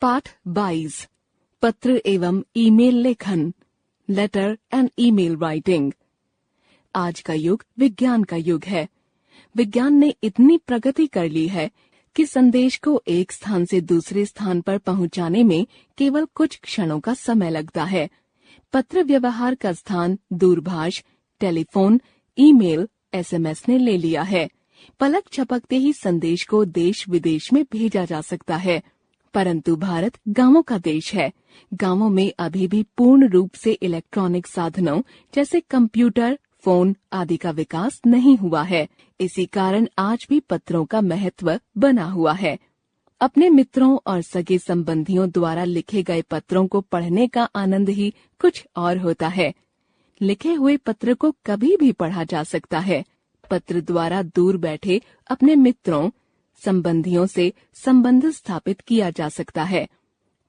पाठ 22 पत्र एवं ईमेल लेखन, लेटर एंड ईमेल राइटिंग। आज का युग विज्ञान का युग है। विज्ञान ने इतनी प्रगति कर ली है कि संदेश को एक स्थान से दूसरे स्थान पर पहुंचाने में केवल कुछ क्षणों का समय लगता है। पत्र व्यवहार का स्थान दूरभाष, टेलीफोन, ईमेल, एसएमएस ने ले लिया है। पलक झपकते ही संदेश को देश विदेश में भेजा जा सकता है। परंतु भारत गांवों का देश है। गांवों में अभी भी पूर्ण रूप से इलेक्ट्रॉनिक साधनों जैसे कंप्यूटर, फोन आदि का विकास नहीं हुआ है। इसी कारण आज भी पत्रों का महत्व बना हुआ है। अपने मित्रों और सगे संबंधियों द्वारा लिखे गए पत्रों को पढ़ने का आनंद ही कुछ और होता है। लिखे हुए पत्र को कभी भी पढ़ा जा सकता है। पत्र द्वारा दूर बैठे अपने मित्रों, संबंधियों से संबंध स्थापित किया जा सकता है।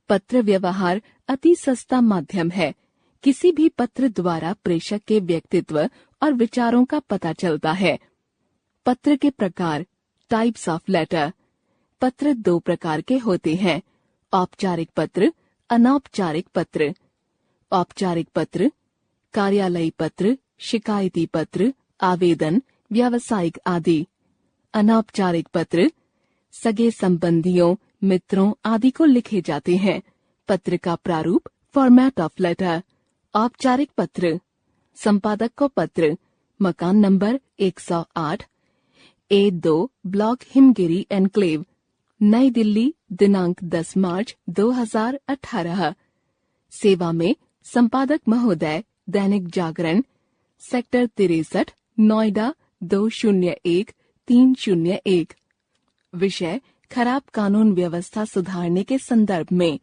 पत्र व्यवहार अति सस्ता माध्यम है। किसी भी पत्र द्वारा प्रेषक के व्यक्तित्व और विचारों का पता चलता है। पत्र के प्रकार, टाइप्स ऑफ लेटर। पत्र दो प्रकार के होते हैं, औपचारिक पत्र, अनौपचारिक पत्र। औपचारिक पत्र कार्यालयी पत्र, शिकायती पत्र, आवेदन, व्यावसायिक आदि। अनौपचारिक पत्र सगे संबंधियों, मित्रों आदि को लिखे जाते हैं। पत्र का प्रारूप, फॉर्मेट ऑफ लेटर। औपचारिक पत्र संपादक को पत्र, मकान number 108, A2 block Himgiri enclave, नई दिल्ली, दिनांक 10 मार्च 2018। सेवा में संपादक महोदय, दैनिक जागरण, सेक्टर 63, नोएडा 201301। विषय खराब कानून व्यवस्था सुधारने के संदर्भ में।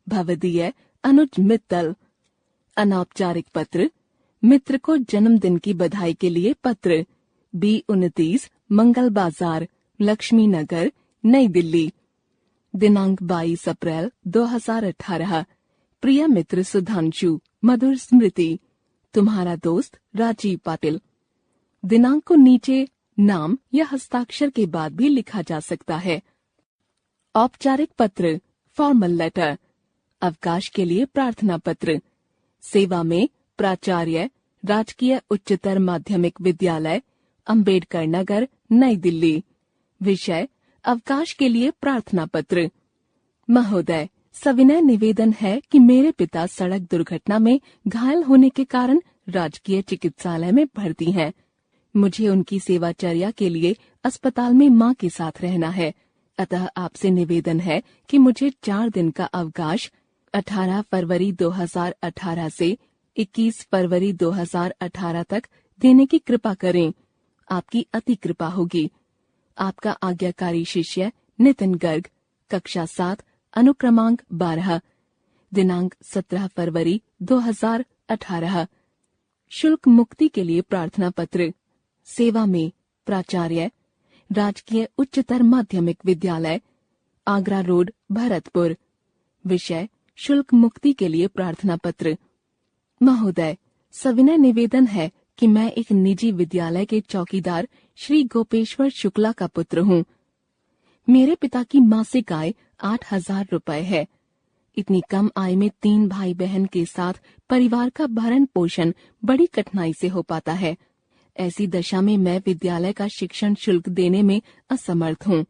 भवदीय अनुज मित्तल। अनौपचारिक पत्र मित्र को जन्मदिन की बधाई के लिए पत्र, B29 मंगल बाजार, लक्ष्मी नगर, नई दिल्ली, दिनांक 22 अप्रैल 2018। प्रिय मित्र सुधांशु, मधुर स्मृति, तुम्हारा दोस्त राजीव पाटिल। दिनांक को नीचे नाम या हस्ताक्षर के बाद भी लिखा जा सकता है। औपचारिक पत्र, फॉर्मल लेटर। अवकाश के लिए प्रार्थना पत्र। सेवा में प्राचार्य, राजकीय उच्चतर माध्यमिक विद्यालय, अंबेडकर नगर, नई दिल्ली। विषय अवकाश के लिए प्रार्थना पत्र। महोदय, सविनय निवेदन है कि मेरे पिता सड़क दुर्घटना में घायल होने के कारण राजकीय चिकित्सालय में भर्ती हैं। मुझे उनकी सेवाचर्या के लिए अस्पताल में मां के साथ रहना है। अतः आपसे निवेदन है कि मुझे 4 दिन का अवकाश 18 फरवरी 2018 से 21 फरवरी 2018 तक देने की कृपा करें। आपकी अति कृपा होगी। आपका आज्ञाकारी शिष्य नितिन गर्ग, कक्षा 7, अनुक्रमांक 12, दिनांक 17 फरवरी 2018। शुल्क मुक्ति के लिए प्रार्थना पत्र। सेवा में प्राचार्य, राजकीय उच्चतर माध्यमिक विद्यालय, आगरा रोड, भरतपुर। विषय शुल्क मुक्ति के लिए प्रार्थना पत्र। महोदय, सविनय निवेदन है कि मैं एक निजी विद्यालय के चौकीदार श्री गोपेश्वर शुक्ला का पुत्र हूँ। मेरे पिता की मासिक आय 8,000 रुपए है। इतनी कम आय में 3 भाई बहन के साथ परिवार का भरण पोषण बड़ी कठिनाई से हो पाता है। ऐसी दशा में मैं विद्यालय का शिक्षण शुल्क देने में असमर्थ हूँ।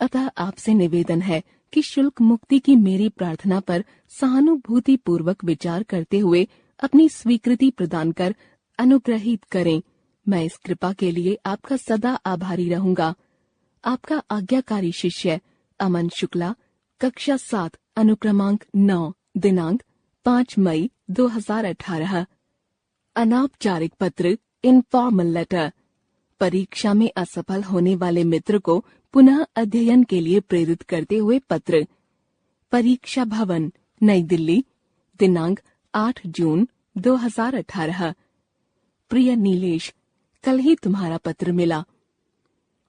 अतः आपसे निवेदन है कि शुल्क मुक्ति की मेरी प्रार्थना पर सहानुभूति पूर्वक विचार करते हुए अपनी स्वीकृति प्रदान कर अनुग्रहित करें। मैं इस कृपा के लिए आपका सदा आभारी रहूंगा। आपका आज्ञाकारी शिष्य अमन शुक्ला, कक्षा 7, अनुक्रमांक 9, दिनांक 5 मई 2018। अनौपचारिक पत्र, इनफॉर्मल लेटर। परीक्षा में असफल होने वाले मित्र को पुनः अध्ययन के लिए प्रेरित करते हुए पत्र। परीक्षा भवन, नई दिल्ली, दिनांक 8 जून 2018। प्रिय नीलेश, कल ही तुम्हारा पत्र मिला।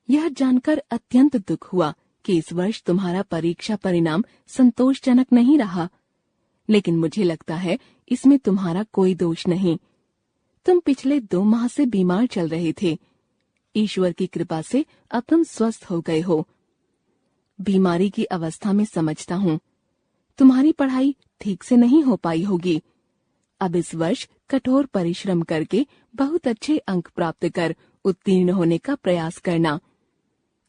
यह जानकर अत्यंत दुख हुआ कि इस वर्ष तुम्हारा परीक्षा परिणाम संतोषजनक नहीं रहा, लेकिन मुझे लगता है इसमें तुम्हारा कोई दोष नहीं। तुम पिछले 2 माह से बीमार चल रहे थे। ईश्वर की कृपा से अब तुम स्वस्थ हो गए हो। बीमारी की अवस्था में समझता हूँ। तुम्हारी पढ़ाई ठीक से नहीं हो पाई होगी। अब इस वर्ष कठोर परिश्रम करके बहुत अच्छे अंक प्राप्त कर उत्तीर्ण होने का प्रयास करना।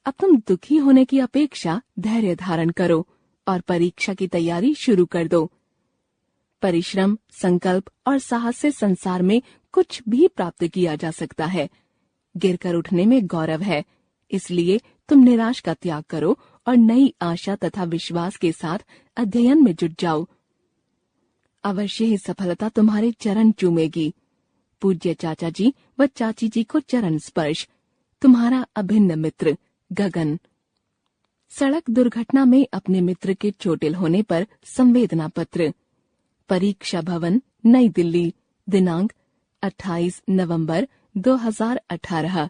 अब तुम दुखी होने की अपेक्षा धैर्य धारण करो और परीक्षा की तैयारी शुरू कर दो। परिश्रम, संकल्प और साहस से संसार में कुछ भी प्राप्त किया जा सकता है। गिरकर उठने में गौरव है, इसलिए तुम निराश का त्याग करो और नई आशा तथा विश्वास के साथ अध्ययन में जुट जाओ। अवश्य ही सफलता तुम्हारे चरण चूमेगी। पूज्य चाचा जी व चाची जी को चरण स्पर्श। तुम्हारा अभिन्न मित्र गगन। सड़क दुर्घटना में अपने मित्र के चोटिल होने पर संवेदना पत्र। परीक्षा भवन, नई दिल्ली, दिनांक 28 नवंबर 2018।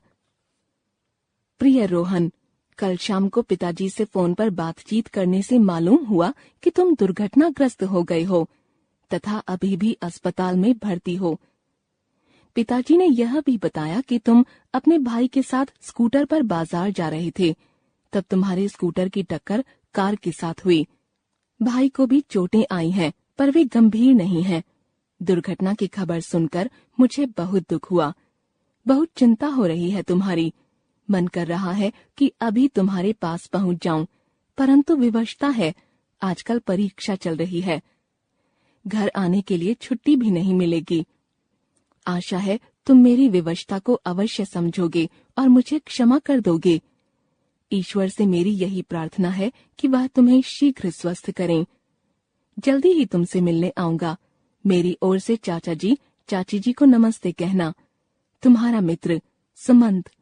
प्रिय रोहन, कल शाम को पिताजी से फोन पर बातचीत करने से मालूम हुआ कि तुम दुर्घटनाग्रस्त हो गए हो तथा अभी भी अस्पताल में भर्ती हो। पिताजी ने यह भी बताया कि तुम अपने भाई के साथ स्कूटर पर बाजार जा रहे थे, तब तुम्हारे स्कूटर की टक्कर कार के साथ हुई। भाई को भी चोटें आई हैं, पर वे गंभीर नहीं हैं। दुर्घटना की खबर सुनकर मुझे बहुत दुख हुआ। बहुत चिंता हो रही है तुम्हारी। मन कर रहा है कि अभी तुम्हारे पास पहुंच जाऊं, परंतु विवशता है, आजकल परीक्षा चल रही है। घर आने के लिए छुट्टी भी नहीं मिलेगी। आशा है तुम मेरी विवशता को अवश्य समझोगे और मुझे क्षमा कर दोगे। ईश्वर से मेरी यही प्रार्थना है कि वह तुम्हें शीघ्र स्वस्थ करें। जल्दी ही तुमसे मिलने आऊंगा। मेरी ओर से चाचा जी, चाची जी को नमस्ते कहना। तुम्हारा मित्र सुमंत।